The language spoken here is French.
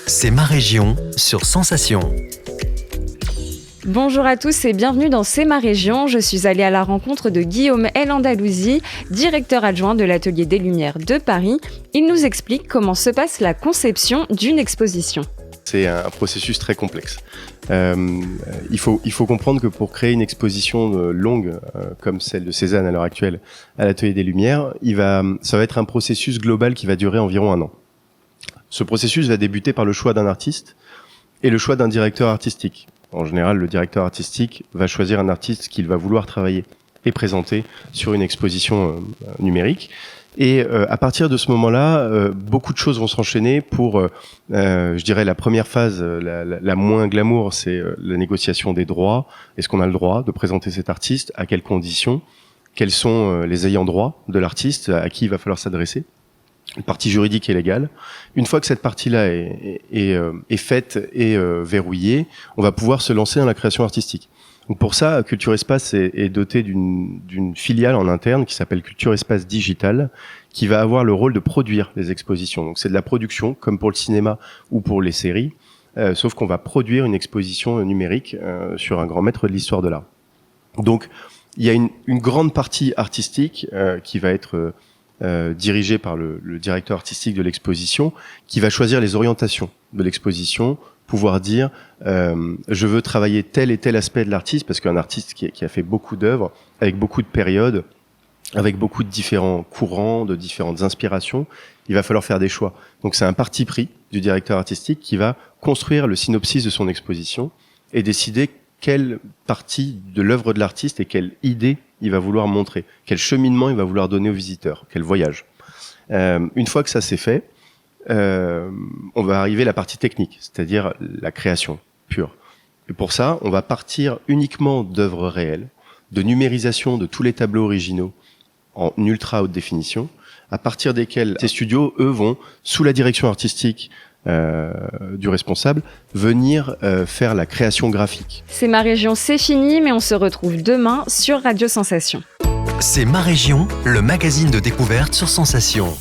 C'est ma région sur Sensation. Bonjour à tous et bienvenue dans C'est ma région. Je suis allée à la rencontre de Guillaume El Andalousi, directeur adjoint de l'Atelier des Lumières de Paris. Il nous explique comment se passe la conception d'une exposition. C'est un processus très complexe. Il faut comprendre que pour créer une exposition longue comme celle de Cézanne à l'heure actuelle à l'Atelier des Lumières, ça va être un processus global qui va durer environ 1 an. Ce processus va débuter par le choix d'un artiste et le choix d'un directeur artistique. En général, le directeur artistique va choisir un artiste qu'il va vouloir travailler et présenter sur une exposition numérique. Et à partir de ce moment-là, beaucoup de choses vont s'enchaîner pour, je dirais, la première phase, la moins glamour, c'est la négociation des droits. Est-ce qu'on a le droit de présenter cet artiste? À quelles conditions? Quels sont les ayants droit de l'artiste? À qui il va falloir s'adresser? Une partie juridique et légale. Une fois que cette partie-là est faite et verrouillée, on va pouvoir se lancer dans la création artistique. Donc pour ça, Culture Espace est doté d'une filiale en interne qui s'appelle Culture Espace Digital, qui va avoir le rôle de produire les expositions. Donc c'est de la production, comme pour le cinéma ou pour les séries, sauf qu'on va produire une exposition numérique sur un grand maître de l'histoire de l'art. Donc il y a une grande partie artistique qui va être dirigée par le directeur artistique de l'exposition, qui va choisir les orientations de l'exposition, pouvoir dire je veux travailler tel et tel aspect de l'artiste, parce qu'un artiste qui a fait beaucoup d'œuvres, avec beaucoup de périodes, avec beaucoup de différents courants, de différentes inspirations, il va falloir faire des choix. Donc c'est un parti pris du directeur artistique qui va construire le synopsis de son exposition et décider quelle partie de l'œuvre de l'artiste et quelle idée il va vouloir montrer, quel cheminement il va vouloir donner aux visiteurs, quel voyage. Une fois que ça c'est fait, on va arriver à la partie technique, c'est-à-dire la création pure. Et pour ça, on va partir uniquement d'œuvres réelles, de numérisation de tous les tableaux originaux en ultra haute définition, à partir desquels ces studios, eux, vont, sous la direction artistique du responsable, venir faire la création graphique. C'est ma région, c'est fini, mais on se retrouve demain sur Radio Sensation. C'est ma région, le magazine de découverte sur Sensation.